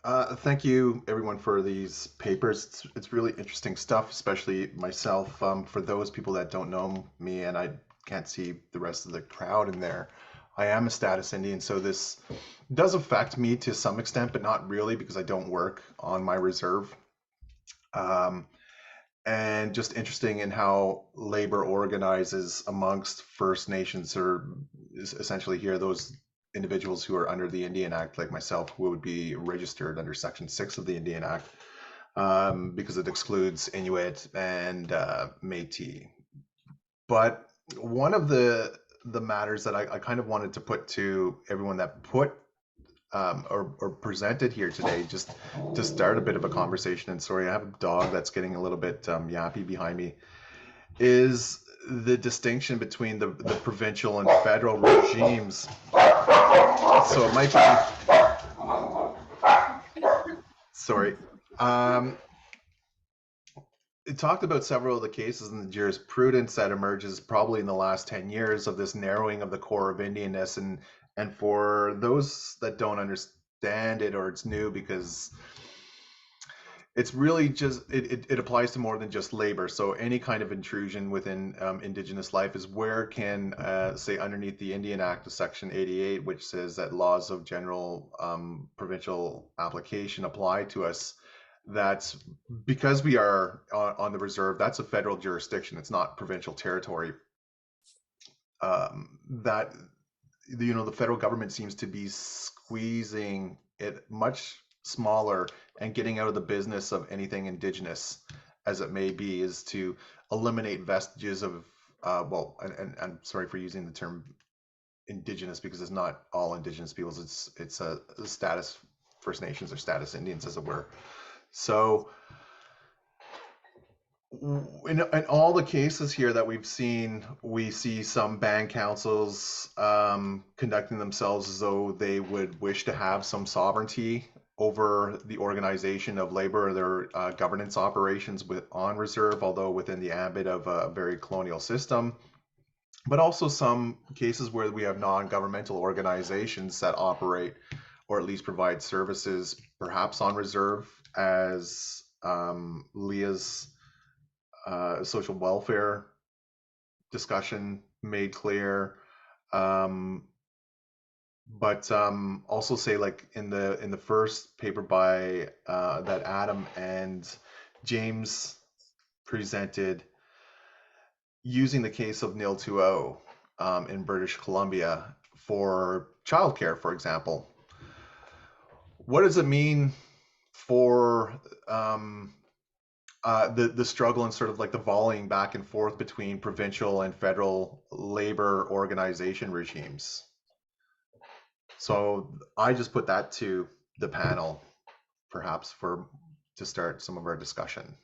Thank you, everyone, for these papers. It's really interesting stuff, especially myself. For those people that don't know me, and I can't see the rest of the crowd in there, I am a status Indian, so this does affect me to some extent, but not really because I don't work on my reserve. Um, and just interesting in how labor organizes amongst First Nations, or essentially here those individuals who are under the Indian Act, like myself, who would be registered under Section 6 of the Indian Act, because it excludes Inuit and Métis. But one of the matters that I kind of wanted to put to everyone that put or presented here today, just to start a bit of a conversation. And sorry, I have a dog that's getting a little bit yappy behind me. Is the distinction between the provincial and federal regimes. So it might be. Sorry. Um, it talked about several of the cases in the jurisprudence that emerges probably in the last 10 years of this narrowing of the core of Indianness. And for those that don't understand it, or it's new because it's really just it applies to more than just labor. So any kind of intrusion within indigenous life is where can say underneath the Indian Act of Section 88, which says that laws of general provincial application apply to us. That's because we are on the reserve. That's a federal jurisdiction. It's not provincial territory. That the federal government seems to be squeezing it much smaller and getting out of the business of anything indigenous as it may be, is to eliminate vestiges of well, and I'm sorry for using the term indigenous because it's not all indigenous peoples. It's a status First Nations or status Indians, as it were. So in all the cases here that we've seen, we see some band councils conducting themselves as though they would wish to have some sovereignty over the organization of labor or their governance operations on reserve, although within the ambit of a very colonial system. But also some cases where we have non-governmental organizations that operate or at least provide services, perhaps on reserve, as Leah's social welfare discussion made clear. Um, but also say, like in the first paper by that Adam and James presented, using the case of Nil 2 in British Columbia for childcare, for example. What does it mean for the struggle and sort of like the volleying back and forth between provincial and federal labor organization regimes? So I just put that to the panel, perhaps for to start some of our discussion.